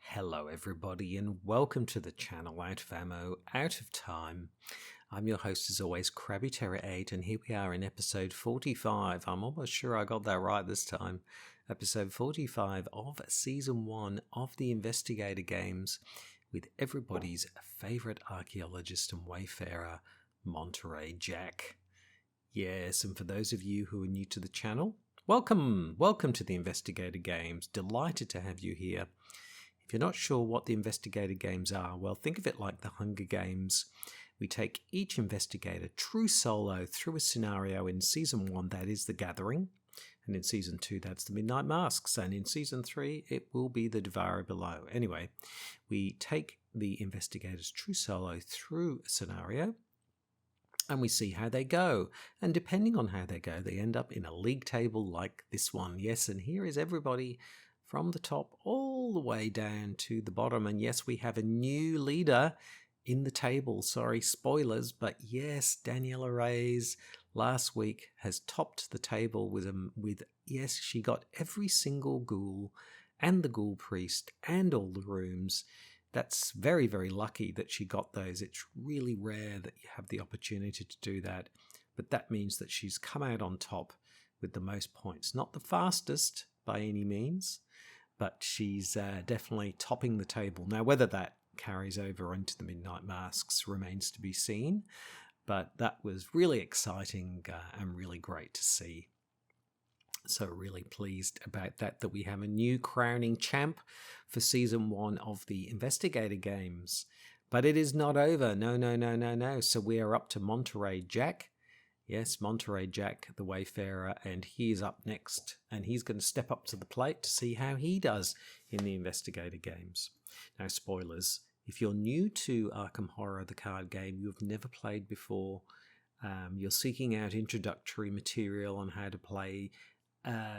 Hello everybody and welcome to the channel Out of Ammo, Out of Time. I'm your host as always, Krabby Terror 8, and here we are in episode 45. I'm almost sure I got that right this time. Episode 45 of season 1 of the Investigator Games with everybody's favourite archaeologist and wayfarer, Monterey Jack. Yes, and for those of you who are new to the channel, welcome to the Investigator Games. Delighted to have you here. If you're not sure what the Investigator Games are, well, think of it like the Hunger Games. We take each investigator true solo through a scenario. In Season 1, that is The Gathering. And in Season 2, that's the Midnight Masks. And in Season 3, it will be The Devourer Below. Anyway, we take the investigators true solo through a scenario and we see how they go. And depending on how they go, they end up in a league table like this one. Yes, and here is everybody from the top all the way down to the bottom. And yes, we have a new leader in the table. Sorry, spoilers, but yes, Daniela Reyes last week has topped the table with yes, she got every single ghoul and the Ghoul Priest and all the rooms. That's very, very lucky that she got those. It's really rare that you have the opportunity to do that. But that means that she's come out on top with the most points. Not the fastest by any means, but she's definitely topping the table. Now, whether that carries over into the Midnight Masks remains to be seen, but that was really exciting and really great to see. So really pleased about that we have a new crowning champ for Season 1 of the Investigator Games. But it is not over. No. So we are up to Monterey Jack. Yes, Monterey Jack, the Wayfarer, and he is up next, and he's going to step up to the plate to see how he does in the Investigator Games. Now, spoilers, if you're new to Arkham Horror, the card game, you've never played before, you're seeking out introductory material on how to play,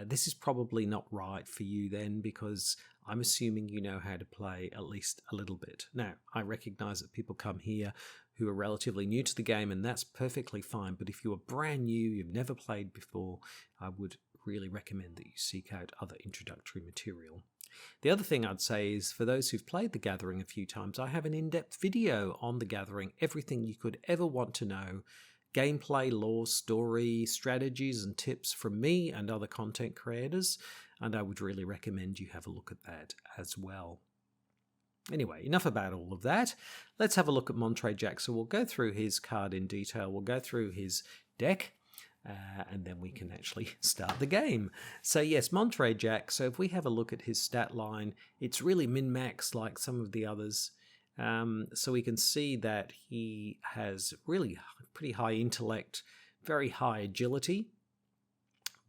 this is probably not right for you then, because I'm assuming you know how to play at least a little bit. Now, I recognize that people come here who are relatively new to the game, and that's perfectly fine. But if you are brand new, you've never played before, I would really recommend that you seek out other introductory material. The other thing I'd say is, for those who've played The Gathering a few times, I have an in-depth video on The Gathering, everything you could ever want to know. Gameplay, lore, story, strategies and tips from me and other content creators, and I would really recommend you have a look at that as well. Anyway, enough about all of that. Let's have a look at Monterey Jack. So we'll go through his card in detail, we'll go through his deck, and then we can actually start the game. So yes, Monterey Jack, so if we have a look at his stat line, it's really min-max like some of the others. So we can see that he has really pretty high intellect, very high agility,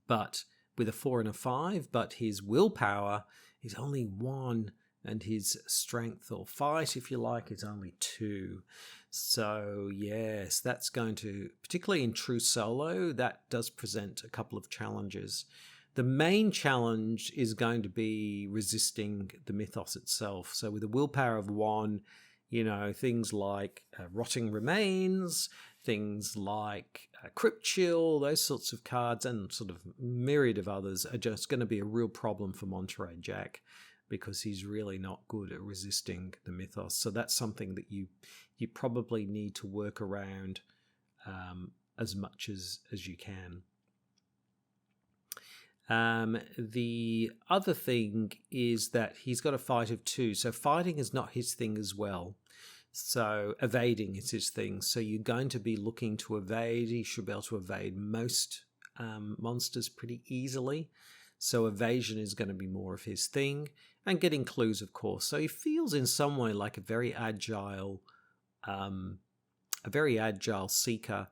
but with a 4 and a 5, but his willpower is only 1, and his strength or fight, if you like, is only 2. So yes, that's going to, particularly in true solo, that does present a couple of challenges. The main challenge is going to be resisting the mythos itself. So with a willpower of 1, you know, things like Rotting Remains, things like Crypt Chill, those sorts of cards, and sort of myriad of others are just going to be a real problem for Monterey Jack, because he's really not good at resisting the mythos. So that's something that you probably need to work around as much as you can. The other thing is that he's got a fight of 2, so fighting is not his thing as well. So evading is his thing. So you're going to be looking to evade. He should be able to evade most monsters pretty easily. So evasion is going to be more of his thing, and getting clues, of course. So he feels in some way like a very agile seeker,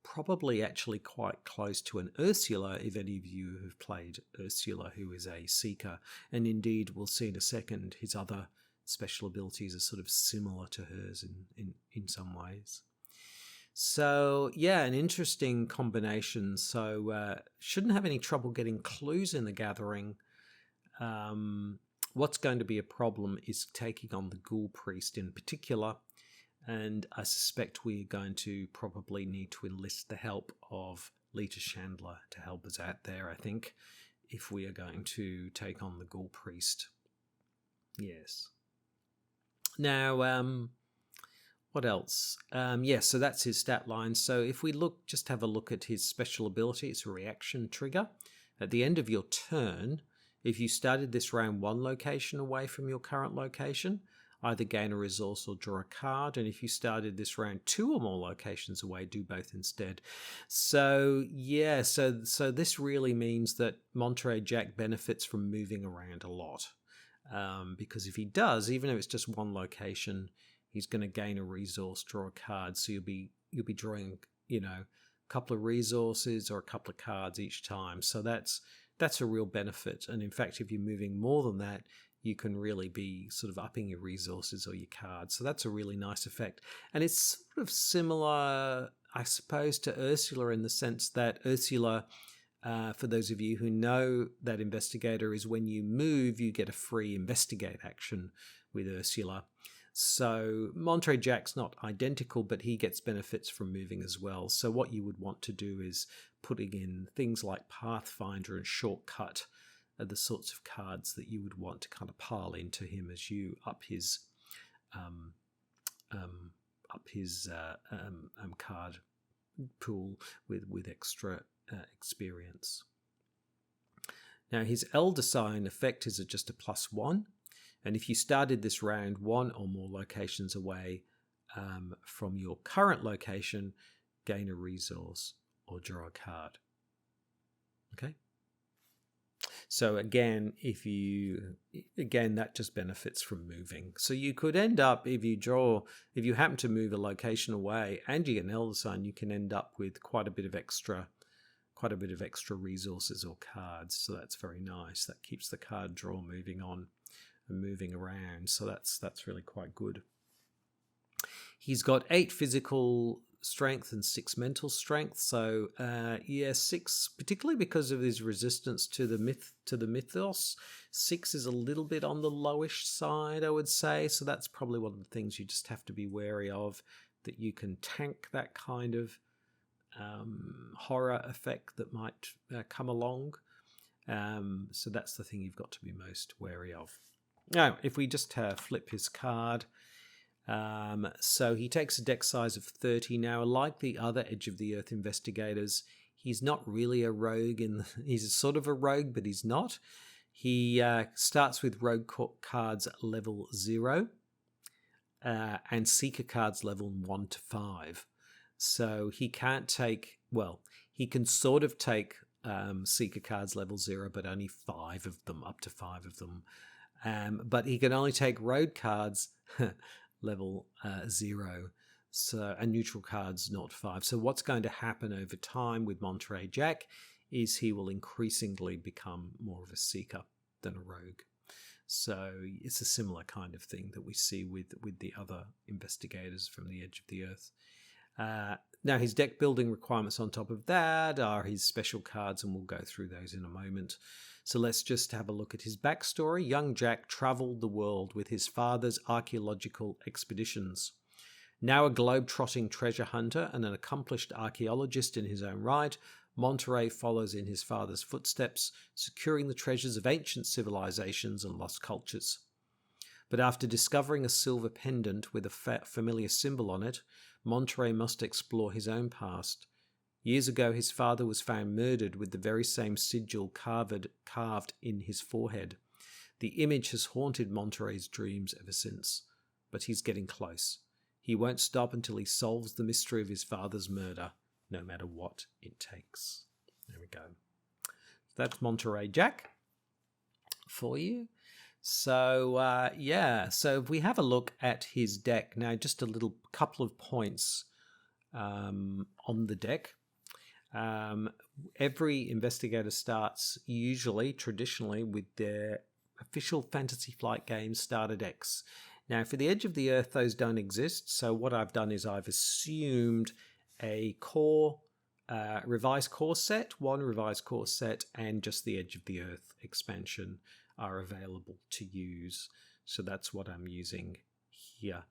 probably actually quite close to an Ursula, if any of you have played Ursula, who is a seeker. And indeed, we'll see in a second his other special abilities are sort of similar to hers in some ways. So yeah, an interesting combination. So shouldn't have any trouble getting clues in the gathering. What's going to be a problem is taking on the Ghoul Priest in particular, and I suspect we're going to probably need to enlist the help of Lita Chandler to help us out there, I think, if we are going to take on the Ghoul Priest. Yes. Now, what else? So that's his stat line. So if we just have a look at his special ability, it's a reaction trigger. At the end of your turn, if you started this round one location away from your current location, either gain a resource or draw a card. And if you started this round two or more locations away, do both instead. So yeah, so this really means that Monterey Jack benefits from moving around a lot. Because if he does, even if it's just one location, he's going to gain a resource, draw a card. So you'll be drawing, a couple of resources or a couple of cards each time. So that's a real benefit. And in fact, if you're moving more than that, you can really be sort of upping your resources or your cards. So that's a really nice effect. And it's sort of similar, I suppose, to Ursula in the sense that Ursula, for those of you who know that Investigator, is when you move, you get a free investigate action with Ursula. So Monterey Jack's not identical, but he gets benefits from moving as well. So what you would want to do is putting in things like Pathfinder and Shortcut are the sorts of cards that you would want to kind of pile into him as you up his card pool with extra experience. Now his Elder Sign effect is just a +1, and if you started this round one or more locations away from your current location, gain a resource or draw a card. Okay. So again, that just benefits from moving. So you could end up, if you happen to move a location away and you get an Elder Sign, you can end up with quite a bit of extra resources or cards. So that's very nice. That keeps the card draw moving on and moving around. So that's really quite good. He's got 8 physical strength and 6 mental strength. So 6, particularly because of his resistance to the mythos. 6 is a little bit on the lowish side, I would say. So that's probably one of the things you just have to be wary of, that you can tank that kind of horror effect that might come along. So that's the thing you've got to be most wary of. Now, if we just flip his card, so he takes a deck size of 30. Now, like the other Edge of the Earth investigators, he's not really a rogue. He's sort of a rogue, but he's not. He starts with rogue cards at level 0 and seeker cards level 1 to 5. So he can't take, he can sort of take seeker cards level 0, but only 5 of them, up to 5 of them. But he can only take road cards level 0, so, and neutral cards 0 to 5. So what's going to happen over time with Monterey Jack is he will increasingly become more of a seeker than a rogue. So it's a similar kind of thing that we see with the other investigators from the Edge of the Earth. Now his deck building requirements on top of that are his special cards, and we'll go through those in a moment. So let's just have a look at his backstory. Young Jack travelled the world with his father's archaeological expeditions. Now a globe-trotting treasure hunter and an accomplished archaeologist in his own right, Monterey follows in his father's footsteps, securing the treasures of ancient civilizations and lost cultures. But after discovering a silver pendant with a familiar symbol on it, Monterey must explore his own past. Years ago, his father was found murdered with the very same sigil carved in his forehead. The image has haunted Monterey's dreams ever since. But he's getting close. He won't stop until he solves the mystery of his father's murder, no matter what it takes. There we go. That's Monterey Jack for you. So, so if we have a look at his deck, now just a little couple of points on the deck. Every investigator starts traditionally with their official Fantasy Flight Games starter decks. Now, for the Edge of the Earth, those don't exist. So what I've done is I've assumed a core, revised core set, one revised core set, and just the Edge of the Earth expansion are available to use. So that's what I'm using here.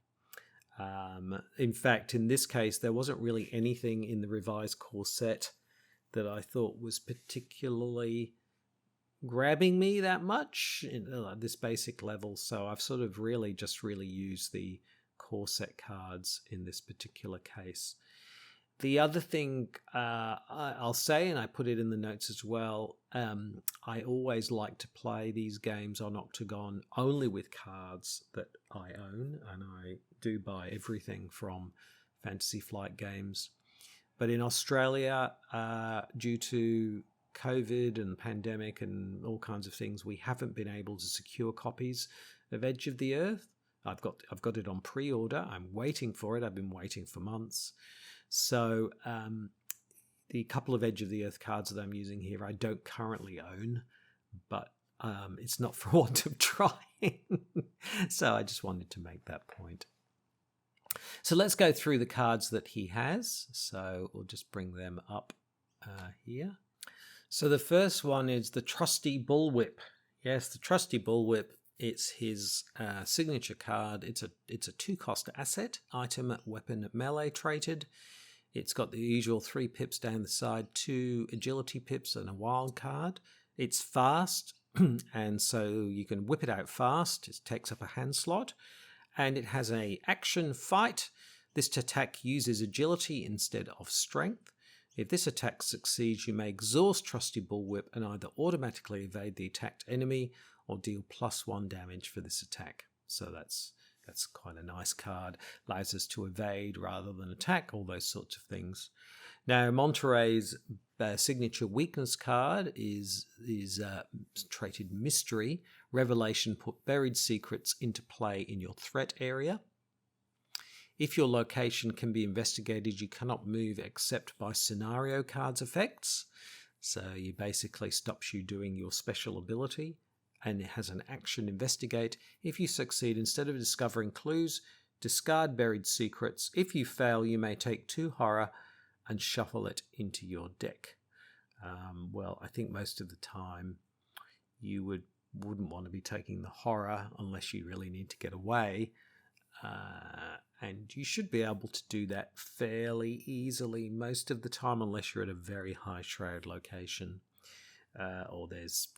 In fact, in this case, there wasn't really anything in the revised core set that I thought was particularly grabbing me that much in this basic level. So I've sort of really used the core set cards in this particular case. The other thing I'll say, and I put it in the notes as well, I always like to play these games on Octagon only with cards that I own, and I do buy everything from Fantasy Flight Games. But in Australia, due to COVID and pandemic and all kinds of things, we haven't been able to secure copies of Edge of the Earth. I've got it on pre-order. I'm waiting for it. I've been waiting for months. So the couple of Edge of the Earth cards that I'm using here, I don't currently own, but it's not for want of trying. So I just wanted to make that point. So let's go through the cards that he has. So we'll just bring them up here. So the first one is the Trusty Bullwhip. Yes, the Trusty Bullwhip. It's his signature card. It's a 2-cost asset, item, weapon, melee traded. It's got the usual 3 pips down the side, 2 agility pips, and a wild card. It's fast, and so you can whip it out fast. It takes up a hand slot, and it has a action fight. This attack uses agility instead of strength. If this attack succeeds, you may exhaust Trusty Bullwhip and either automatically evade the attacked enemy or deal +1 damage for this attack. So that's quite a nice card. Allows us to evade rather than attack, all those sorts of things. Now, Monterey's signature weakness card is traded Mystery. Revelation put buried secrets into play in your threat area. If your location can be investigated, you cannot move except by scenario cards effects. So it basically stops you doing your special ability. And it has an action investigate. If you succeed, instead of discovering clues, discard buried secrets. If you fail, you may take 2 horror and shuffle it into your deck. Well, I think most of the time you wouldn't want to be taking the horror unless you really need to get away. And you should be able to do that fairly easily most of the time, unless you're at a very high shroud location, or there's,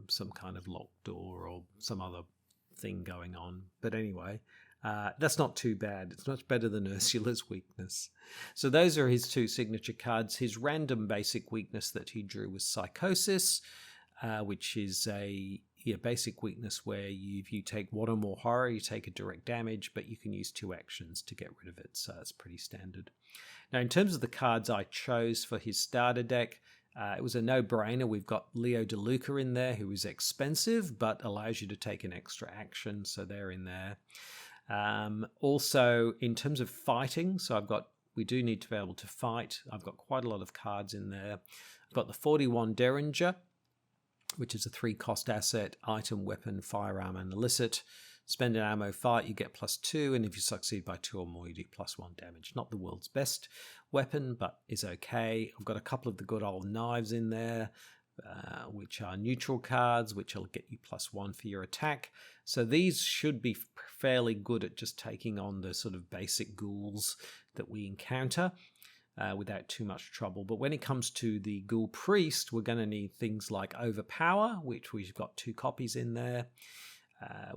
some kind of locked door or some other thing going on. But anyway, that's not too bad. It's much better than Ursula's weakness. So those are his 2 signature cards. His random basic weakness that he drew was Psychosis, which is a basic weakness where if you take 1 or more horror, you take a direct damage, but you can use 2 actions to get rid of it. So that's pretty standard. Now, in terms of the cards I chose for his starter deck, it was a no-brainer. We've got Leo DeLuca in there, who is expensive, but allows you to take an extra action, so they're in there. Also, in terms of fighting, we do need to be able to fight. I've got quite a lot of cards in there. I've got the 41 Derringer, which is a 3-cost asset, item, weapon, firearm, and illicit. Spend an ammo fight, you get +2, and if you succeed by 2 or more, you do +1 damage. Not the world's best weapon, but is okay. I've got a couple of the good old knives in there, which are neutral cards, which will get you +1 for your attack. So these should be fairly good at just taking on the sort of basic ghouls that we encounter without too much trouble. But when it comes to the Ghoul Priest, we're going to need things like Overpower, which we've got 2 copies in there,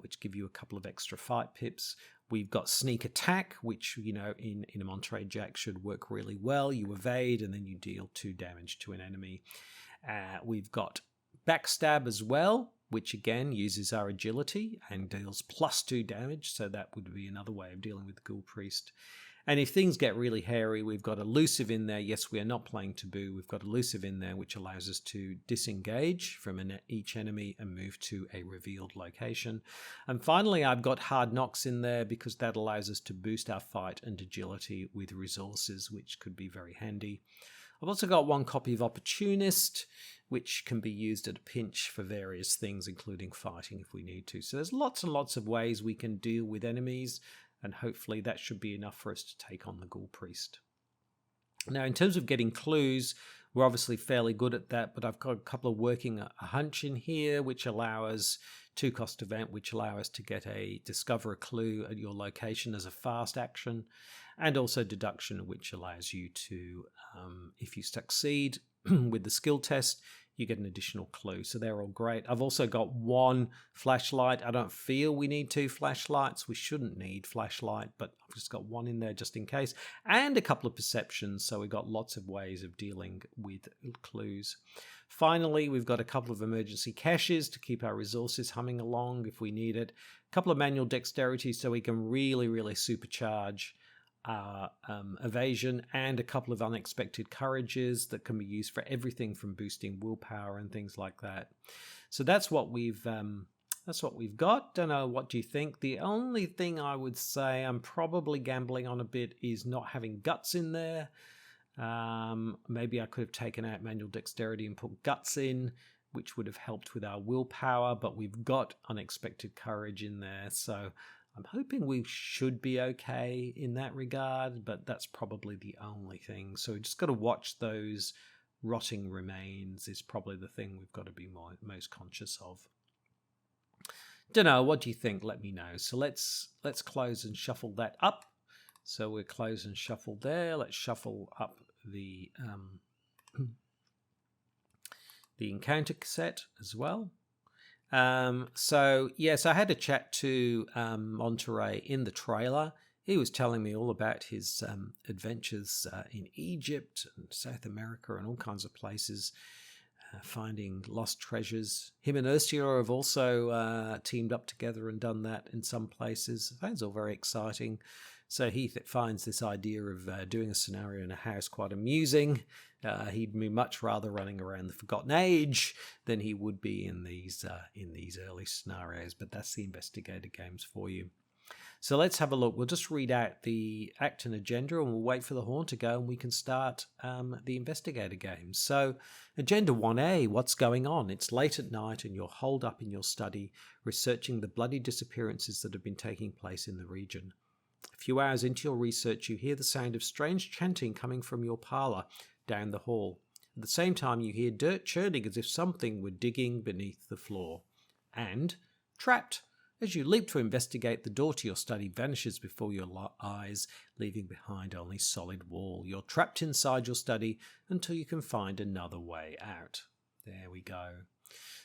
which give you a couple of extra fight pips. We've got Sneak Attack, which, in a Monterey Jack should work really well. You evade and then you deal 2 damage to an enemy. We've got Backstab as well, which again uses our agility and deals +2 damage. So that would be another way of dealing with the Ghoul Priest. And if things get really hairy, we've got Elusive in there. Yes, we are not playing Taboo. We've got Elusive in there, which allows us to disengage from each enemy and move to a revealed location. And finally, I've got Hard Knocks in there because that allows us to boost our fight and agility with resources, which could be very handy. I've also got 1 copy of Opportunist, which can be used at a pinch for various things, including fighting if we need to. So there's lots and lots of ways we can deal with enemies, and hopefully that should be enough for us to take on the Ghoul Priest. Now, in terms of getting clues, we're obviously fairly good at that, but I've got a couple of working a hunch in here, which allow us 2-cost event, which allow us to get discover a clue at your location as a fast action, and also deduction, which allows you to, if you succeed with the skill test, you get an additional clue. So they're all great. I've also got 1 flashlight. I don't feel we need 2 flashlights. We shouldn't need flashlight, but I've just got 1 in there just in case. And a couple of perceptions, so we've got lots of ways of dealing with clues. Finally, we've got a couple of emergency caches to keep our resources humming along if we need it. A couple of manual dexterity so we can really, really supercharge our evasion, and a couple of unexpected courages that can be used for everything from boosting willpower and things like that. So that's what we've got. Don't know, what do you think? The only thing I would say I'm probably gambling on a bit is not having guts in there. Maybe I could have taken out manual dexterity and put guts in, which would have helped with our willpower, but we've got unexpected courage in there, so I'm hoping we should be okay in that regard, but that's probably the only thing. So we just got to watch those rotting remains is probably the thing we've got to be most conscious of. Don't know, what do you think? Let me know. So let's close and shuffle that up. So we're close and shuffle there. Let's shuffle up the encounter set as well. So yes, I had a chat to Monterey in the trailer. He was telling me all about his adventures in Egypt and South America and all kinds of places, finding lost treasures. Him and Ursula have also teamed up together and done that in some places. That's all very exciting. So he finds this idea of doing a scenario in a house quite amusing. He'd be much rather running around the Forgotten Age than he would be in these early scenarios. But that's the Investigator Games for you. So let's have a look. We'll just read out the act and agenda, and we'll wait for the horn to go, and we can start the Investigator Games. So Agenda 1A, what's going on? It's late at night, and you're holed up in your study, researching the bloody disappearances that have been taking place in the region. A few hours into your research, you hear the sound of strange chanting coming from your parlour down the hall. At the same time, you hear dirt churning as if something were digging beneath the floor. And trapped. As you leap to investigate, the door to your study vanishes before your eyes, leaving behind only solid wall. You're trapped inside your study until you can find another way out. There we go.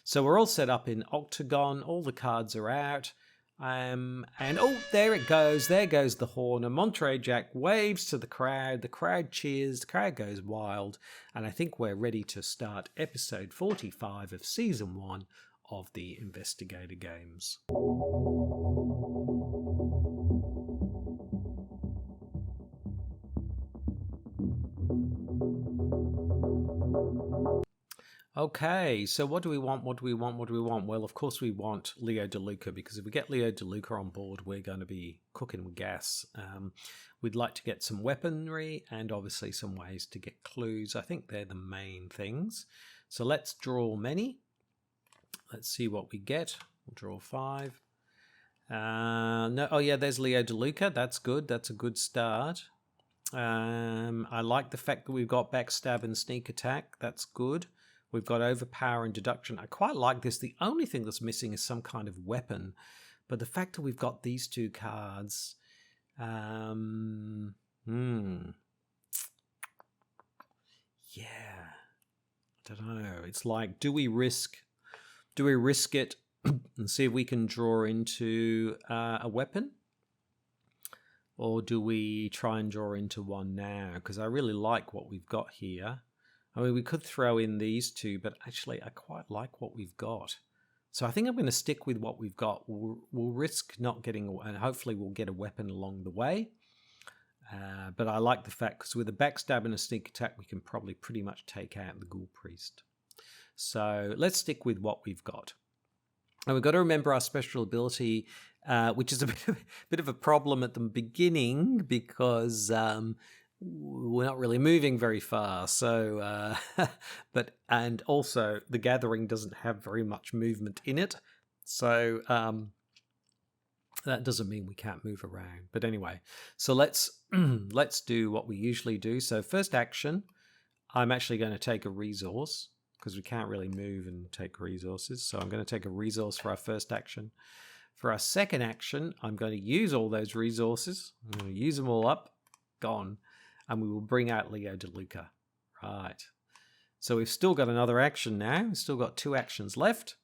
So we're all set up in Octagon. All the cards are out. And oh, there it goes. There goes the horn. And Monterey Jack waves to the crowd. The crowd cheers. The crowd goes wild. And I think we're ready to start episode 45 of season 1 of the Investigator Games. Okay, so what do we want? Well, of course we want Leo DeLuca, because if we get Leo DeLuca on board, we're going to be cooking with gas. We'd like to get some weaponry and obviously some ways to get clues. I think they're the main things. So let's draw many. Let's see what we get. We'll draw 5. No, oh yeah, there's Leo DeLuca. That's good. That's a good start. I like the fact that we've got backstab and sneak attack. That's good. We've got overpower and deduction. I quite like this. The only thing that's missing is some kind of weapon. But the fact that we've got these 2 cards... Yeah. I don't know. It's like, do we risk it and see if we can draw into a weapon? Or do we try and draw into one now? Because I really like what we've got here. I mean, we could throw in these 2, but actually I quite like what we've got. So I think I'm going to stick with what we've got. We'll risk not getting, and hopefully we'll get a weapon along the way. But I like the fact, because with a backstab and a sneak attack, we can probably pretty much take out the Ghoul Priest. So let's stick with what we've got. And we've got to remember our special ability, which is a bit of a problem at the beginning, because we're not really moving very far. So, and also the gathering doesn't have very much movement in it. So that doesn't mean we can't move around. But anyway, so let's do what we usually do. So first action, I'm actually going to take a resource because we can't really move and take resources. So I'm going to take a resource for our first action. For our second action, I'm going to use all those resources. I'm going to use them all up, gone, and we will bring out Leo DeLuca. Right. So we've still got another action now. We've still got 2 actions left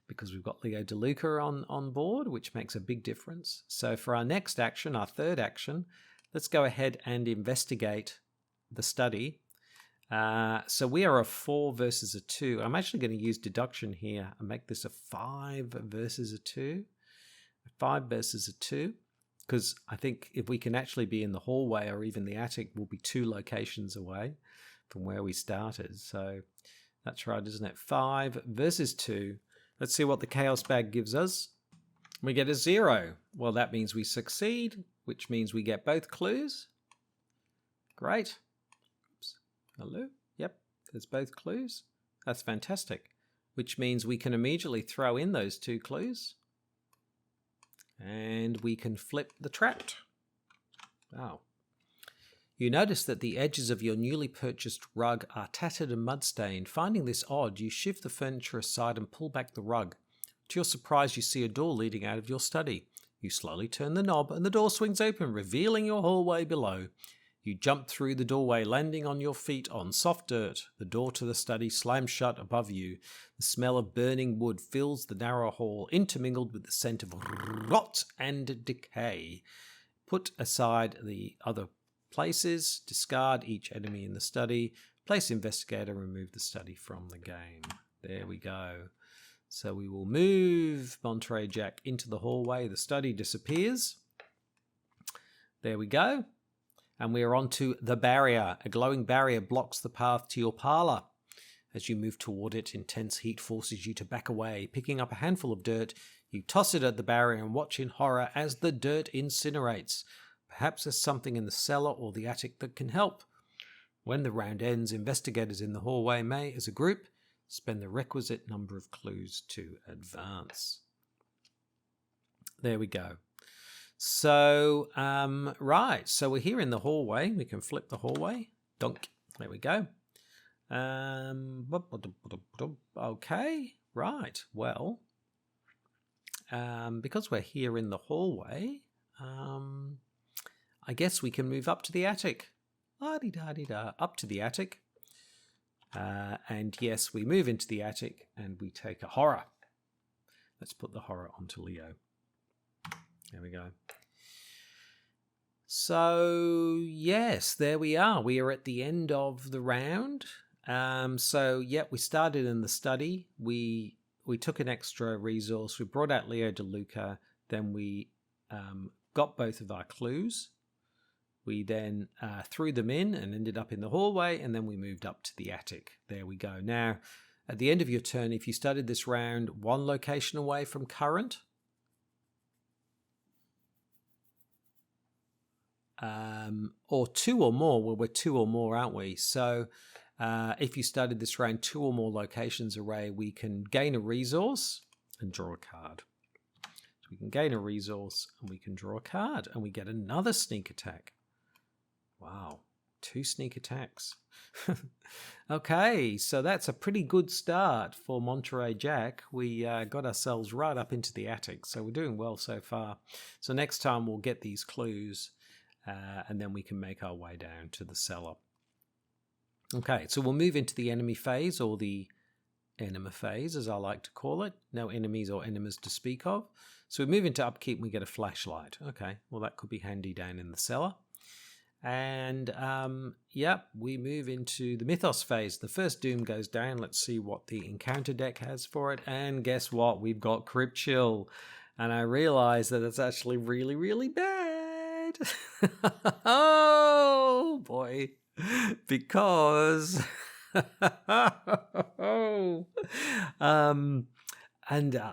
because we've got Leo DeLuca on board, which makes a big difference. So for our next action, our third action, let's go ahead and investigate the study. So we are a 4 versus a 2. I'm actually going to use deduction here and make this a 5 versus a 2. 5 versus a 2, because I think if we can actually be in the hallway or even the attic, we'll be 2 locations away from where we started. So that's right, isn't it? 5 versus 2. Let's see what the chaos bag gives us. We get a 0. Well, that means we succeed, which means we get both clues. Great. Oops. Hello. Yep, there's both clues. That's fantastic, which means we can immediately throw in those 2 clues. And we can flip the trapped. Wow. You notice that the edges of your newly purchased rug are tattered and mud-stained. Finding this odd, you shift the furniture aside and pull back the rug. To your surprise, you see a door leading out of your study. You slowly turn the knob and the door swings open, revealing your hallway below. You jump through the doorway, landing on your feet on soft dirt. The door to the study slams shut above you. The smell of burning wood fills the narrow hall, intermingled with the scent of rot and decay. Put aside the other places, discard each enemy in the study, place investigator, remove the study from the game. There we go. So we will move Monterey Jack into the hallway. The study disappears. There we go. And we are on to the barrier. A glowing barrier blocks the path to your parlor. As you move toward it, intense heat forces you to back away. Picking up a handful of dirt, you toss it at the barrier and watch in horror as the dirt incinerates. Perhaps there's something in the cellar or the attic that can help. When the round ends, investigators in the hallway may, as a group, spend the requisite number of clues to advance. There we go. So, right, so we're here in the hallway. We can flip the hallway. Dunk. There we go. Okay, right. Well, because we're here in the hallway, I guess we can move up to the attic. La-di-da-di-da. Up to the attic. And yes, we move into the attic and we take a horror. Let's put the horror onto Leo. There we go. So, yes, there we are. We are at the end of the round. So, yeah, we started in the study. We took an extra resource. We brought out Leo DeLuca. Then we got both of our clues. We then threw them in and ended up in the hallway. And then we moved up to the attic. There we go. Now, at the end of your turn, if you started this round 1 location away from current, or 2 or more. Well, we're 2 or more, aren't we? So if you started this round 2 or more locations away, we can gain a resource and draw a card. So we can gain a resource and we can draw a card and we get another sneak attack. Wow, 2 sneak attacks. Okay, so that's a pretty good start for Monterey Jack. We got ourselves right up into the attic, so we're doing well so far. So next time we'll get these clues. And then we can make our way down to the cellar. Okay, so we'll move into the enemy phase, or the enema phase, as I like to call it. No enemies or enemas to speak of. So we move into upkeep and we get a flashlight. Okay, well that could be handy down in the cellar. And, yep, we move into the mythos phase. The first doom goes down. Let's see what the encounter deck has for it. And guess what? We've got Crypt Chill. And I realize that it's actually really, really bad. Oh boy, because and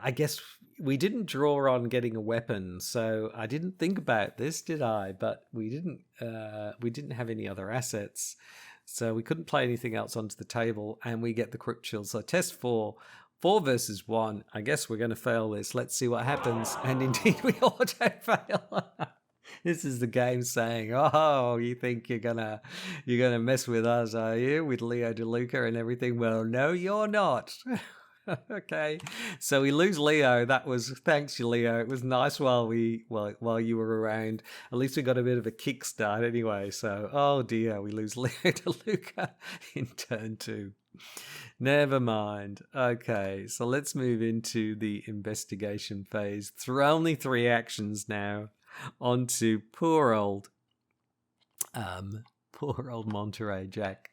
I guess we didn't draw on getting a weapon, so I didn't think about this, did I? But we didn't have any other assets, so we couldn't play anything else onto the table, and we get the Crypt Chill. So test 4 versus 1. I guess we're going to fail this. Let's see what happens. And indeed, we auto fail. This is the game saying, "Oh, you think you're gonna mess with us, are you, with Leo DeLuca and everything? Well, no, you're not." Okay, so we lose Leo. That was thanks you, Leo. It was nice while you were around. At least we got a bit of a kickstart anyway. So, oh dear, we lose Leo DeLuca in turn 2. Never mind. Okay, so let's move into the investigation phase. Only 3 actions now. Onto poor old Monterey Jack.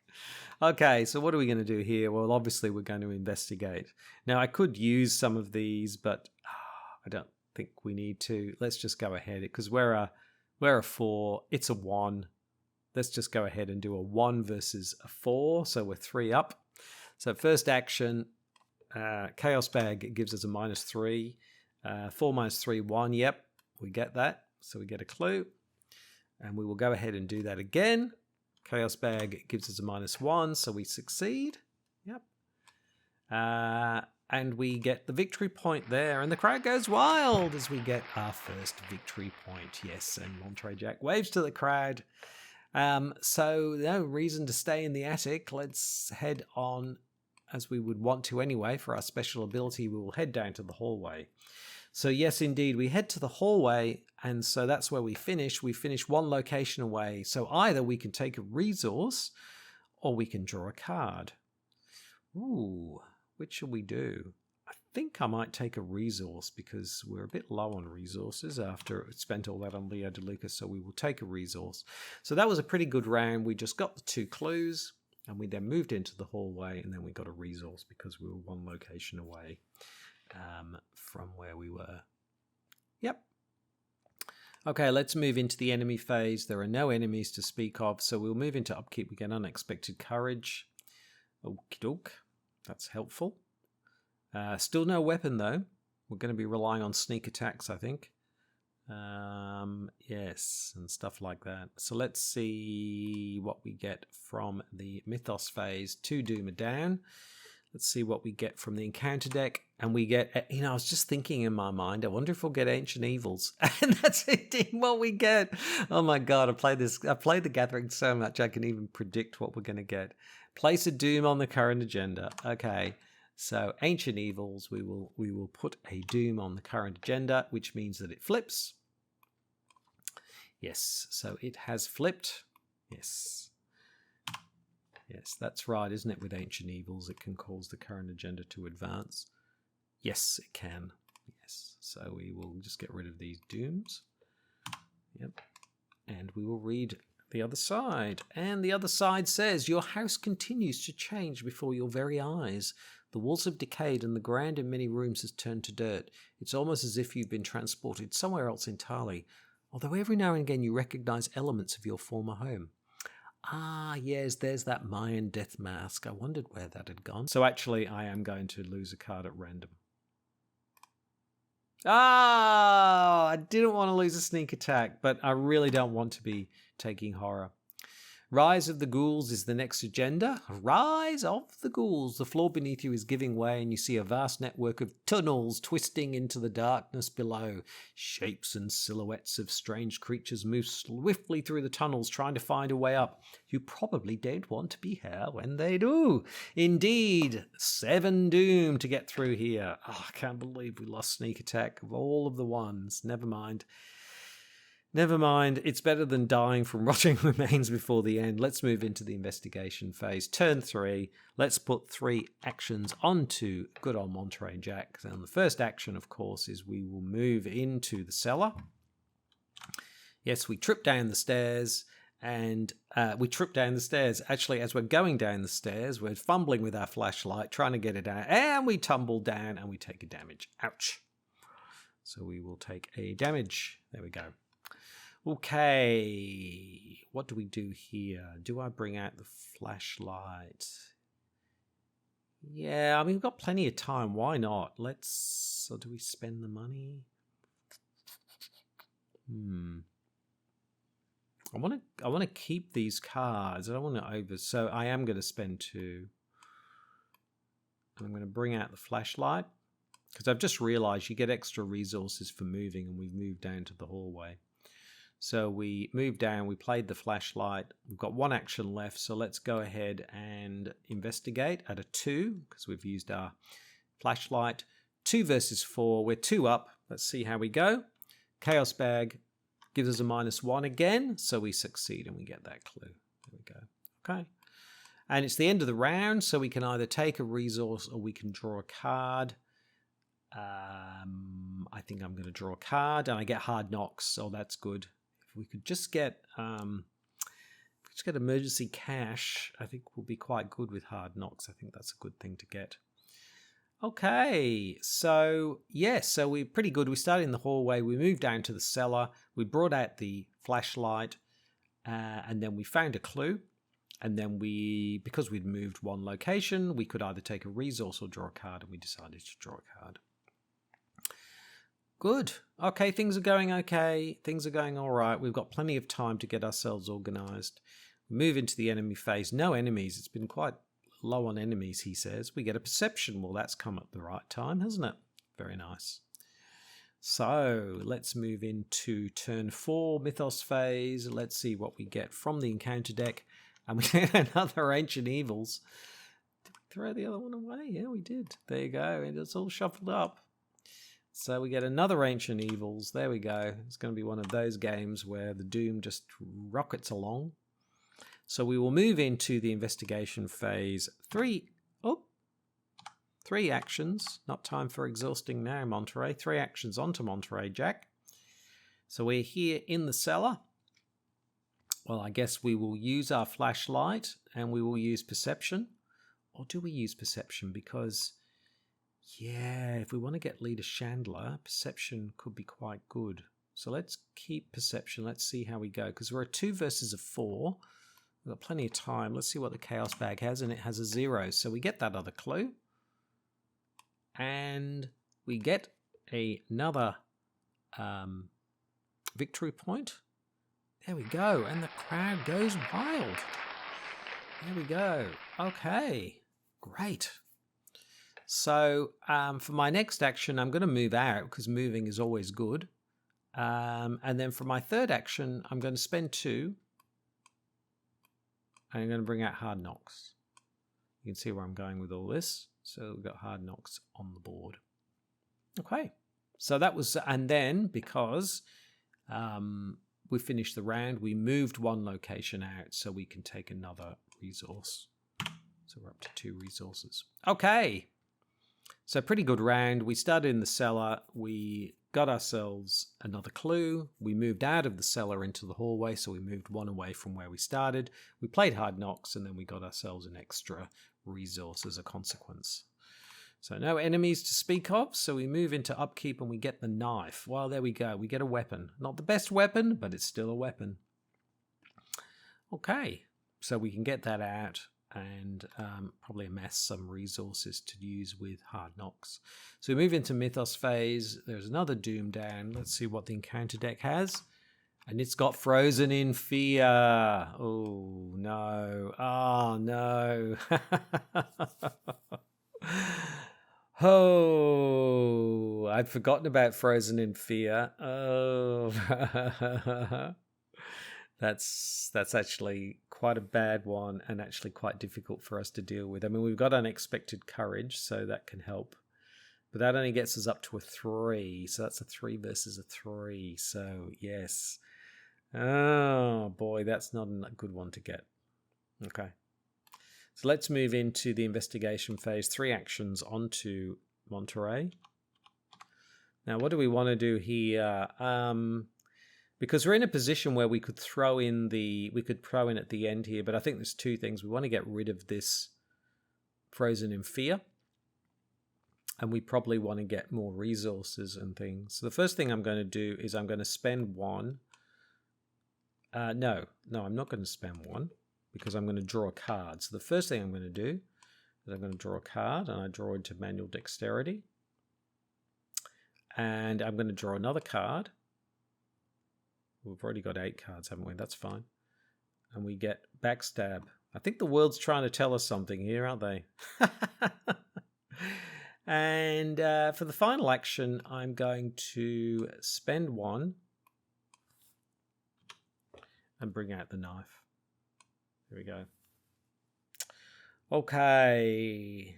Okay, so what are we going to do here? Well, obviously we're going to investigate. Now, I could use some of these, but I don't think we need to. Let's just go ahead because we're a 4. It's a 1. Let's just go ahead and do a 1 versus a 4. So we're 3 up. So first action, Chaos Bag gives us a -3. 4 minus 3, 1. Yep, we get that. So we get a clue. And we will go ahead and do that again. Chaos Bag gives us a -1, so we succeed. Yep. And we get the victory point there. And the crowd goes wild as we get our first victory point. Yes, and Monterey Jack waves to the crowd. So no reason to stay in the attic. Let's head on, as we would want to anyway. For our special ability, we will head down to the hallway. So yes, indeed, we head to the hallway, and so that's where we finish. We finish 1 location away. So either we can take a resource, or we can draw a card. Ooh, which shall we do? I think I might take a resource, because we're a bit low on resources after spent all that on Leo DeLuca, so we will take a resource. So that was a pretty good round. We just got the 2 clues, and we then moved into the hallway, and then we got a resource because we were 1 location away from where we were. Yep. Okay, let's move into the enemy phase. There are no enemies to speak of, so we'll move into upkeep. We get unexpected courage. Okie doke. That's helpful. Still no weapon, though. We're going to be relying on sneak attacks, I think. Yes, and stuff like that. So let's see what we get from the Mythos phase. 2 Doom are down. Let's see what we get from the encounter deck. And we get, I was just thinking in my mind, I wonder if we'll get Ancient Evils. And that's indeed what we get. Oh my God, I played the Gathering so much, I can even predict what we're going to get. Place a Doom on the current agenda. Okay, so Ancient Evils, we will put a Doom on the current agenda, which means that it flips. Yes, so it has flipped. Yes. Yes, that's right, isn't it? With Ancient Evils, it can cause the current agenda to advance. Yes, it can. Yes, so we will just get rid of these Dooms. Yep. And we will read the other side. And the other side says, your house continues to change before your very eyes. The walls have decayed and the ground in many rooms has turned to dirt. It's almost as if you've been transported somewhere else entirely, although every now and again you recognize elements of your former home. Ah, yes, there's that Mayan death mask. I wondered where that had gone. So actually, I am going to lose a card at random. Ah, I didn't want to lose a sneak attack, but I really don't want to be taking horror. Rise of the Ghouls is the next agenda. Rise of the Ghouls. The floor beneath you is giving way and you see a vast network of tunnels twisting into the darkness below. Shapes and silhouettes of strange creatures move swiftly through the tunnels trying to find a way up. You probably don't want to be here when they do. Indeed, 7 doom to get through here. Oh, I can't believe we lost sneak attack of all of the ones. Never mind. Never mind, it's better than dying from rotting remains before the end. Let's move into the investigation phase. Turn 3. Let's put 3 actions onto good old Monterey Jack. And the first action, of course, is we will move into the cellar. Yes, we trip down the stairs. And Actually, as we're going down the stairs, we're fumbling with our flashlight, trying to get it out. And we tumble down and we take a damage. Ouch. So we will take a damage. There we go. Okay, what do we do here? Do I bring out the flashlight? Yeah, I mean, we've got plenty of time. Why not? Let's... So do we spend the money? I want to keep these cards. I don't want to over... So I am going to spend 2. I'm going to bring out the flashlight. Because I've just realized you get extra resources for moving, and we've moved down to the hallway. So we moved down, we played the flashlight. We've got 1 action left, so let's go ahead and investigate at a 2, because we've used our flashlight. 2 versus 4, we're 2 up. Let's see how we go. Chaos Bag gives us a -1 again, so we succeed and we get that clue. There we go. Okay. And it's the end of the round, so we can either take a resource or we can draw a card. I think I'm going to draw a card, and I get hard knocks, so that's good. If we could just get emergency cash, I think we'll be quite good with hard knocks. I think that's a good thing to get. Okay, so yes, so we're pretty good. We started in the hallway, we moved down to the cellar, we brought out the flashlight, and then we found a clue. And then because we'd moved 1 location, we could either take a resource or draw a card, and we decided to draw a card. Good. Okay, things are going okay. Things are going all right. We've got plenty of time to get ourselves organized. We move into the enemy phase. No enemies. It's been quite low on enemies, he says. We get a perception. Well, that's come at the right time, hasn't it? Very nice. So let's move into turn 4, Mythos phase. Let's see what we get from the encounter deck. And we get another Ancient Evils. Did we throw the other one away? Yeah, we did. There you go. And it's all shuffled up. So we get another Ancient Evils. There we go. It's going to be one of those games where the Doom just rockets along. So we will move into the investigation phase. 3 actions. Not time for exhausting now, Monterey. 3 actions onto Monterey, Jack. So we're here in the cellar. Well, I guess we will use our flashlight and we will use perception. Or do we use perception? Because, yeah, if we want to get Leader Chandler, perception could be quite good. So let's keep perception. Let's see how we go. Because we're a 2 versus a 4. We've got plenty of time. Let's see what the Chaos Bag has. And it has a 0. So we get that other clue. And we get another victory point. There we go. And the crowd goes wild. There we go. Okay. Great. So for my next action, I'm going to move out because moving is always good. And then for my third action, I'm going to spend 2. I'm going to bring out Hard Knocks. You can see where I'm going with all this. So we've got Hard Knocks on the board. Okay. So that was, and then because we finished the round, we moved 1 location out so we can take another resource. So we're up to 2 resources. Okay. So pretty good round. We started in the cellar. We got ourselves another clue. We moved out of the cellar into the hallway, so we moved 1 away from where we started. We played Hard Knocks, and then we got ourselves an extra resource as a consequence. So no enemies to speak of, so we move into upkeep and we get the knife. Well, there we go. We get a weapon. Not the best weapon, but it's still a weapon. Okay, so we can get that out and probably amass some resources to use with Hard Knocks. So we move into Mythos phase. There's another Doom down. Let's see what the encounter deck has. And it's got Frozen in Fear. Oh, no. Oh, no. Oh, I'd forgotten about Frozen in Fear. Oh. That's actually quite a bad one and actually quite difficult for us to deal with. I mean, we've got Unexpected Courage, so that can help. But that only gets us up to a 3. So that's a 3 versus a 3. So, yes. Oh, boy, that's not a good one to get. Okay. So let's move into the investigation phase. 3 actions onto Monterey. Now, what do we want to do here? Because we're in a position where we could throw in at the end here, but I think there's 2 things. We want to get rid of this Frozen in Fear, and we probably want to get more resources and things. So the first thing I'm going to do is I'm going to spend 1. No, I'm not going to spend 1 because I'm going to draw a card. So the first thing I'm going to do, I'm going to draw a card, and I draw into manual dexterity. And I'm going to draw another card. We've already got 8 cards, haven't we? That's fine. And we get backstab. I think the world's trying to tell us something here, aren't they? And for the final action, I'm going to spend 1 and bring out the knife. There we go. Okay.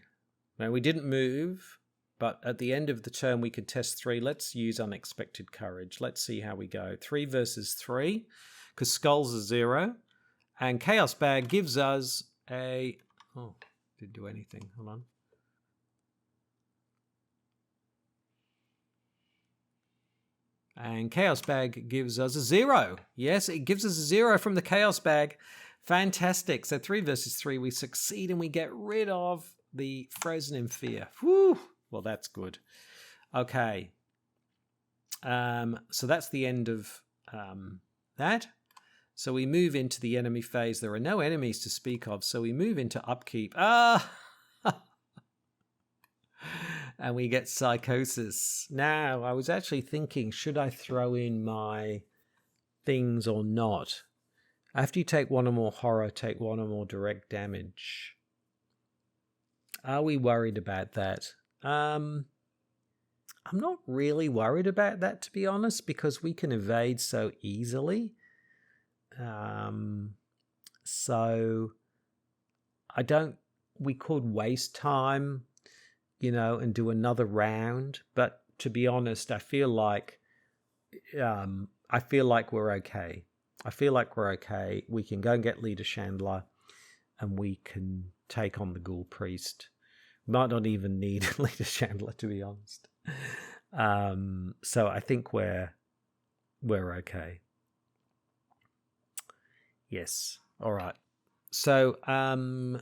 Now, we didn't move, but at the end of the turn, we could test 3. Let's use Unexpected Courage. Let's see how we go. 3 versus 3, because skulls are 0. And Chaos Bag gives us a... Oh, didn't do anything. Hold on. And Chaos Bag gives us a 0. Yes, it gives us a 0 from the Chaos Bag. Fantastic. So 3 versus 3, we succeed and we get rid of the Frozen in Fear. Whew. Well, that's good. Okay. So that's the end of that. So we move into the enemy phase. There are no enemies to speak of, so we move into upkeep. And we get Psychosis. Now, I was actually thinking, should I throw in my things or not? After you take 1 or more horror, take 1 or more direct damage. Are we worried about that? I'm not really worried about that, to be honest, because we can evade so easily. So we could waste time, and do another round. But to be honest, I feel like we're okay. I feel like we're okay. We can go and get Leader Chandler, and we can take on the Ghoul Priest. Might not even need Leader Chandler, to be honest. So I think we're okay. Yes. All right. So the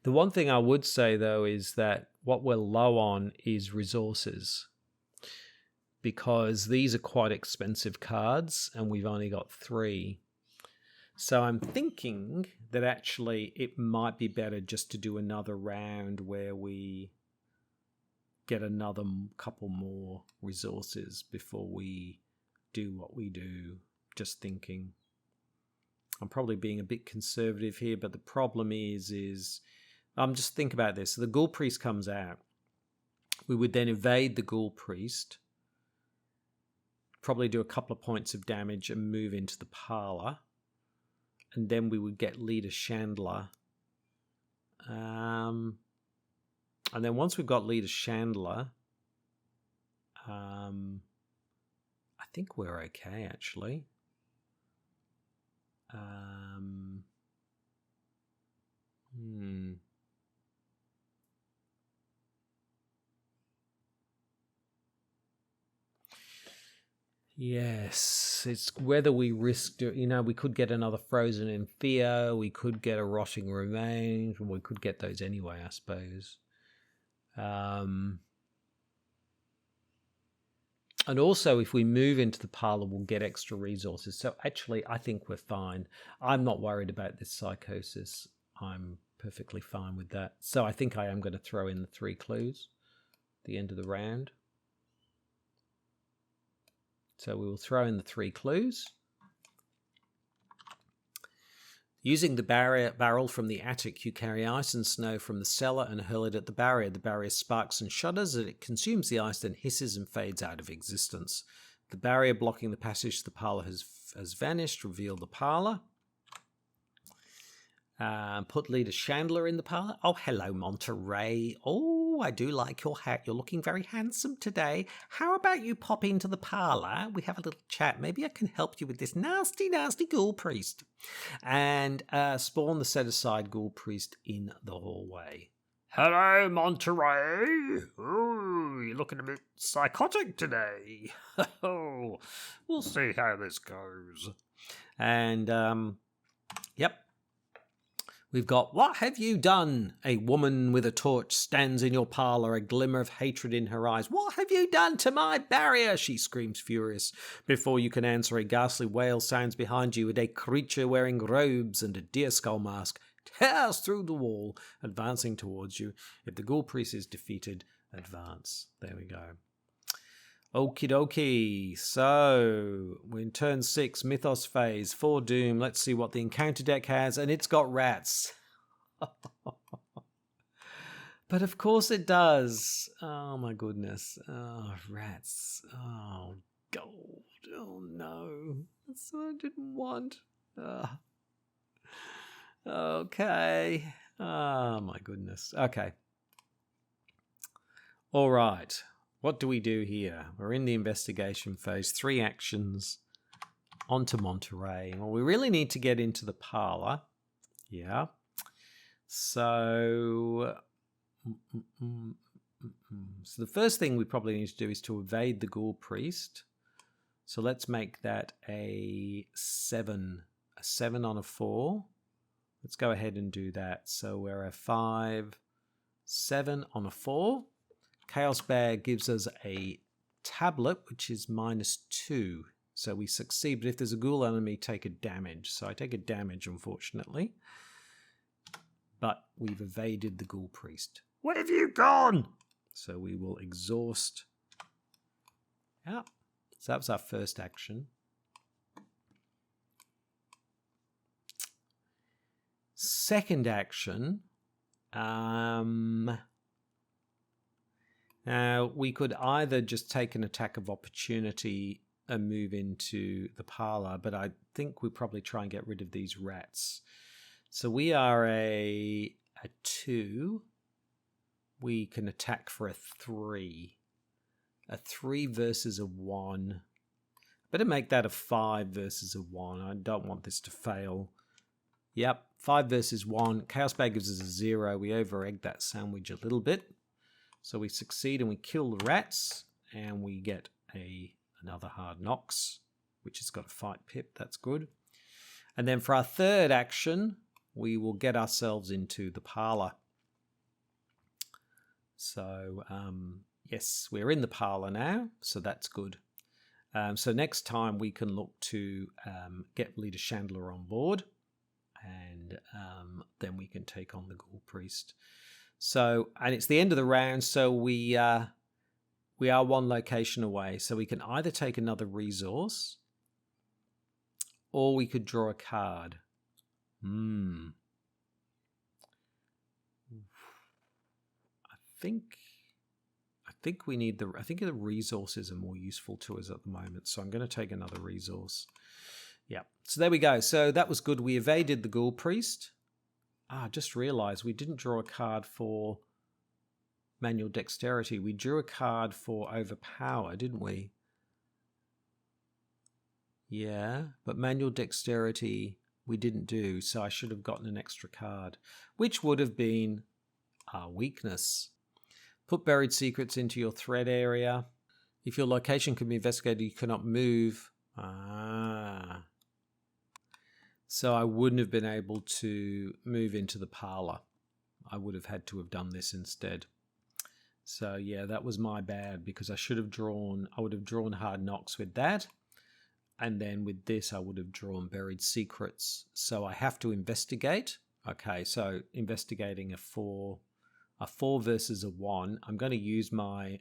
one thing I would say, though, is that what we're low on is resources, because these are quite expensive cards and we've only got 3. So I'm thinking that actually it might be better just to do another round where we get another couple more resources before we do what we do. Just thinking. I'm probably being a bit conservative here, but the problem is just think about this. So the Ghoul Priest comes out. We would then evade the Ghoul Priest, probably do a couple of points of damage and move into the parlor. And then we would get Leader Chandler. And then once we've got Leader Chandler, I think we're okay, actually. Yes, it's whether we risk, we could get another Frozen in Fear, we could get a Rotting Remains, we could get those anyway, I suppose. And also, if we move into the parlor, we'll get extra resources. So actually, I think we're fine. I'm not worried about this Psychosis. I'm perfectly fine with that. So I think I am going to throw in the 3 clues at the end of the round. So we will throw in the 3 clues. Using the barrel from the attic, you carry ice and snow from the cellar and hurl it at the barrier. The barrier sparks and shudders as it consumes the ice, then hisses and fades out of existence. The barrier blocking the passage to the parlor has vanished. Reveal the parlor. Put Leader Chandler in the parlor. Oh, hello, Monterey. Oh, I do like your hat. You're looking very handsome today. How about you pop into the parlor? We have a little chat. Maybe I can help you with this nasty, nasty Ghoul Priest. And spawn the set-aside Ghoul Priest in the hallway. Hello, Monterey. Oh, you're looking a bit psychotic today. Oh, we'll see how this goes. And, yep. We've got, what have you done? A woman with a torch stands in your parlour, a glimmer of hatred in her eyes. What have you done to my barrier? She screams furious. Before you can answer, a ghastly wail sounds behind you, and a creature wearing robes and a deer skull mask tears through the wall, advancing towards you. If the Ghoul Priest is defeated, advance. There we go. Okie dokie. So, we're in turn 6, Mythos phase, 4 Doom. Let's see what the encounter deck has, and it's got rats. But of course it does. Oh my goodness. Oh, rats. Oh, gold. Oh no. That's what I didn't want. Okay. Oh my goodness. Okay. All right. What do we do here? We're in the investigation phase. 3 actions. Onto Monterey. Well, we really need to get into the parlour. Yeah. So the first thing we probably need to do is to evade the Ghoul Priest. So let's make that a 7. A 7 on a 4. Let's go ahead and do that. So we're a 5, 7 on a 4. Chaos Bag gives us a tablet, which is -2. So we succeed, but if there's a ghoul enemy, take a damage. So I take a damage, unfortunately. But we've evaded the Ghoul Priest. Where have you gone? So we will exhaust. Yeah. So that was our first action. Second action. Now, we could either just take an attack of opportunity and move into the parlour, but I think we'll probably try and get rid of these rats. So we are a 2. We can attack for a 3. A 3 versus a 1. Better make that a 5 versus a 1. I don't want this to fail. Yep, 5 versus 1. Chaos Bag gives us a 0. We over-egg that sandwich a little bit. So we succeed and we kill the rats, and we get another hard knocks, which has got a fight pip. That's good. And then for our third action, we will get ourselves into the parlour. So, yes, we're in the parlour now, so that's good. So next time we can look to get Leader Chandler on board, and then we can take on the Ghoul Priest. So, and it's the end of the round, so we are 1 location away. So we can either take another resource, or we could draw a card. I think we need I think the resources are more useful to us at the moment. So I'm going to take another resource. Yeah. So there we go. So that was good. We evaded the Ghoul Priest. I just realized we didn't draw a card for manual dexterity. We drew a card for overpower, didn't we? Yeah, but manual dexterity we didn't do, so I should have gotten an extra card, which would have been our weakness. Put buried secrets into your threat area. If your location can be investigated, you cannot move. So I wouldn't have been able to move into the parlour. I would have had to have done this instead. So yeah, that was my bad, because I would have drawn hard knocks with that. And then with this, I would have drawn buried secrets. So I have to investigate. Okay, so investigating a 4 versus a 1. I'm going to use my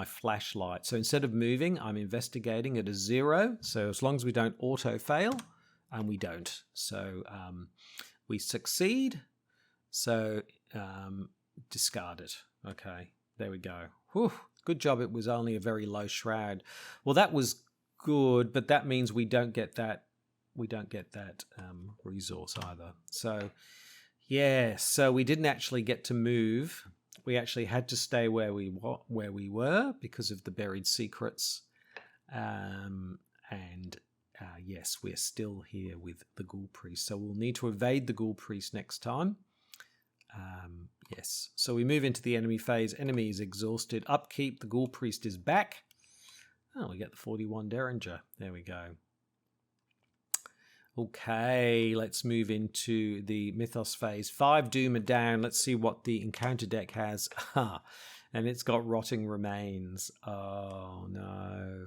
flashlight. So instead of moving, I'm investigating at a 0. So as long as we don't auto fail, and we don't. So we succeed. So discard it. Okay, there we go. Whew, good job. It was only a very low shroud. Well, that was good, but that means we don't get that. We don't get that resource either. So yeah, so we didn't actually get to move. We actually had to stay where we were because of the buried secrets. Yes, we're still here with the Ghoul Priest. So we'll need to evade the Ghoul Priest next time. Yes, so we move into the enemy phase. Enemy is exhausted. Upkeep, the Ghoul Priest is back. Oh, we get the 41 Derringer. There we go. Okay, let's move into the Mythos phase. 5 Doom are down. Let's see what the encounter deck has. And it's got Rotting Remains. Oh, no.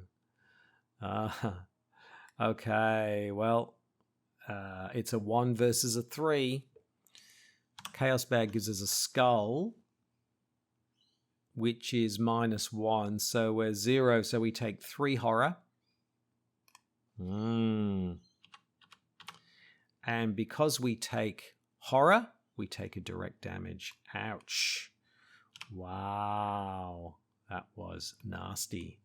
Okay, well, it's a 1 versus a 3. Chaos Bag gives us a Skull, which is -1. So we're 0, so we take 3 horror. And because we take horror, we take a direct damage. Ouch. Wow. That was nasty.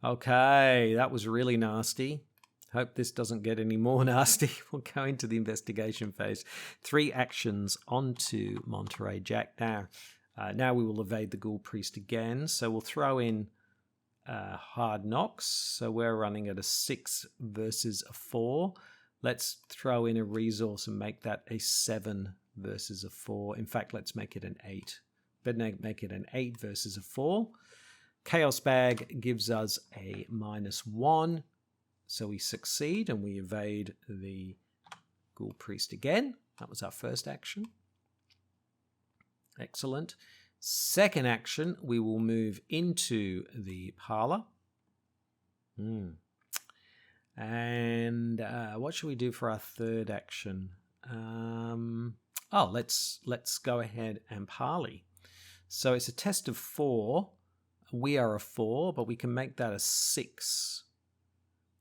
Okay, that was really nasty. Hope this doesn't get any more nasty. We'll go into the investigation phase. 3 actions onto Monterey Jack. Now we will evade the Ghoul Priest again. So we'll throw in Hard Knocks. So we're running at a 6 versus a 4. Let's throw in a resource and make that a 7 versus a 4. In fact, let's make it an 8. Better make it an 8 versus a 4. Chaos Bag gives us a -1. So we succeed and we evade the Ghoul Priest again. That was our first action. Excellent. Second action, we will move into the parlor. And what should we do for our third action? Let's go ahead and parley. So it's a test of 4. We are a 4, but we can make that a 6.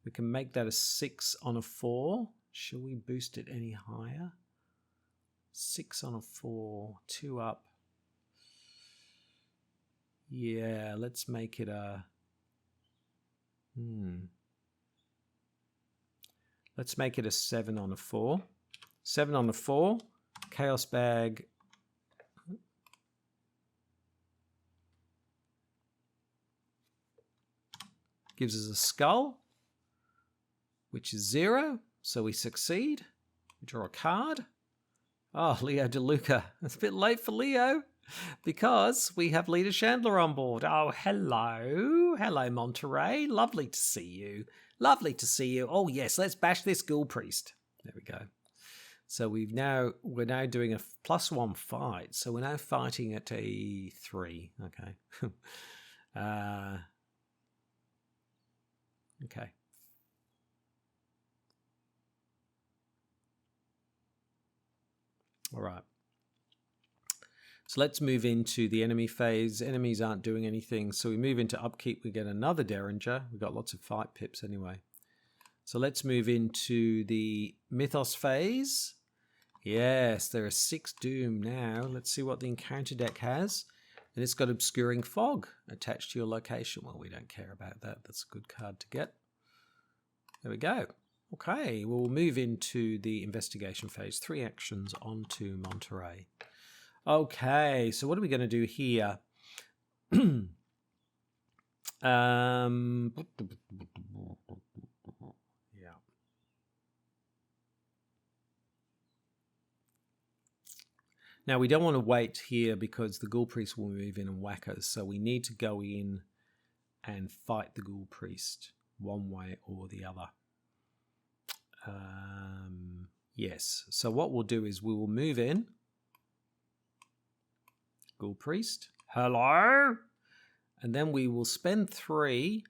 We can make that a 6 on a 4. Shall we boost it any higher? 6 on a 4, 2 up. Yeah, let's make it a... Let's make it a 7 on a 4. 7 on a 4. Chaos Bag. Gives us a Skull, which is 0. So we succeed. We draw a card. Oh, Leo DeLuca. It's a bit late for Leo because we have Leader Chandler on board. Oh, hello. Hello, Monterey. Lovely to see you. Lovely to see you. Oh, yes, let's bash this Ghoul Priest. There we go. So we're now doing a +1 fight. So we're now fighting at a 3. Okay. Okay. All right. So let's move into the enemy phase. Enemies aren't doing anything. So we move into upkeep. We get another Derringer. We've got lots of fight pips anyway. So let's move into the Mythos phase. Yes, there are 6 Doom now. Let's see what the encounter deck has. And it's got Obscuring Fog attached to your location. Well, we don't care about that. That's a good card to get. There we go. Okay, we'll move into the investigation phase. 3 actions onto Monterey. Okay, so what are we going to do here? Yeah. Now, we don't want to wait here because the Ghoul Priest will move in and whack us. So we need to go in and fight the Ghoul Priest one way or the other. Yes, so what we'll do is we will move in. Ghoul Priest. Hello? And then we will spend 3.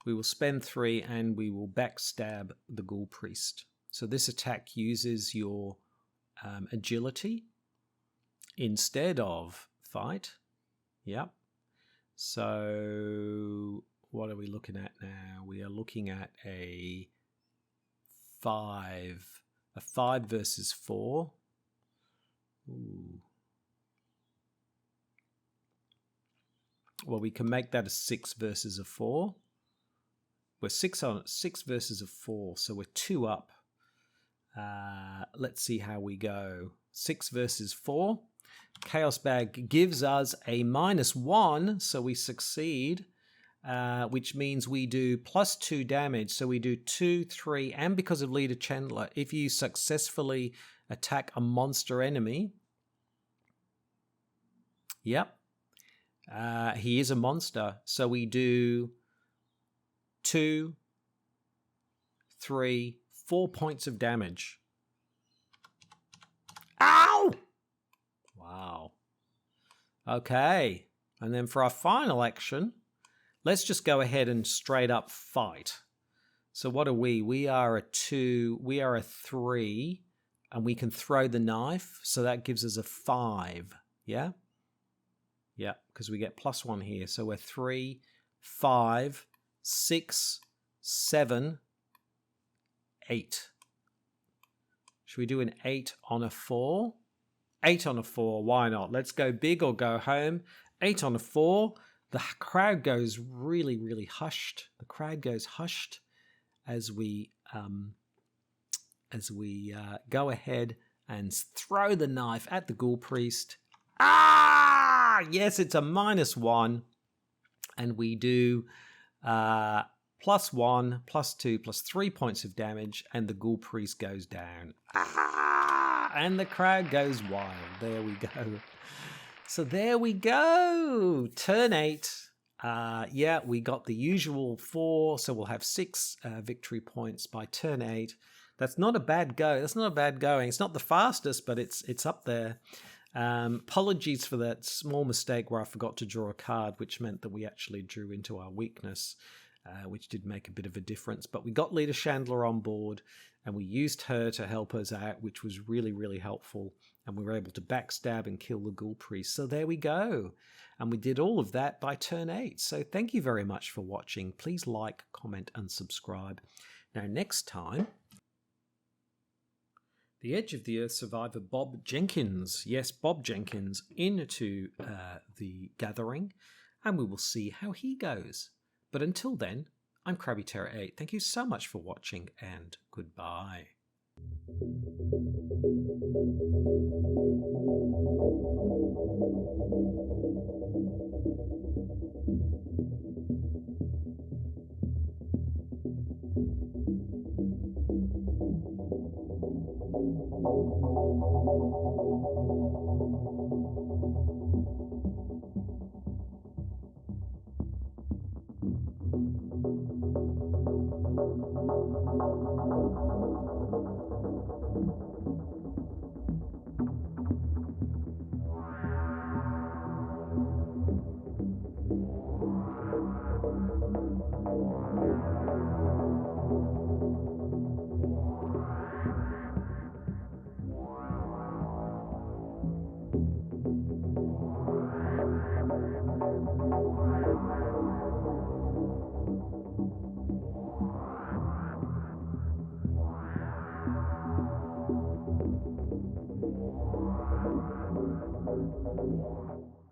We will spend 3 and we will backstab the Ghoul Priest. So this attack uses your agility instead of fight. Yep. So what are we looking at now? We are looking at a 5. A 5 versus 4. Ooh. Well, we can make that a 6 versus a 4. We're 6 versus a 4, so we're 2 up. Let's see how we go. 6 versus 4. Chaos Bag gives us a -1, so we succeed, which means we do +2 damage. So we do 2, 3, and because of Leader Chandler, if you successfully attack a monster enemy, yep, He is a monster. So we do 2, 3, 4 points of damage. Ow! Wow. Okay. And then for our final action, let's just go ahead and straight up fight. So what are we? We are a 2, we are a 3, and we can throw the knife. So that gives us a 5. Yeah? Yeah, because we get +1 here. So we're 3, 5, 6, 7, 8. Should we do an 8 on a 4? 8 on a 4, why not? Let's go big or go home. 8 on a 4. The crowd goes really, really hushed. The crowd goes hushed as we go ahead and throw the knife at the Ghoul Priest. Ah! Yes, it's a -1. And we do +1, +2, +3 points of damage, and the Ghoul Priest goes down. Ah! And the crowd goes wild. There we go. So there we go. Turn 8. Yeah, we got the usual 4, so we'll have 6 victory points by turn 8. That's not a bad go. That's not a bad going. It's not the fastest, but it's up there. Apologies for that small mistake where I forgot to draw a card, which meant that we actually drew into our weakness, which did make a bit of a difference. But we got Leader Chandler on board, and we used her to help us out, which was really, really helpful. And we were able to backstab and kill the Ghoul Priest. So there we go. And we did all of that by turn 8. So thank you very much for watching. Please like, comment, and subscribe. Now, next time, the Edge of the Earth survivor Bob Jenkins, yes, Bob Jenkins, into the gathering, and we will see how he goes. But until then, I'm Krabby Terror 8. Thank you so much for watching, and goodbye.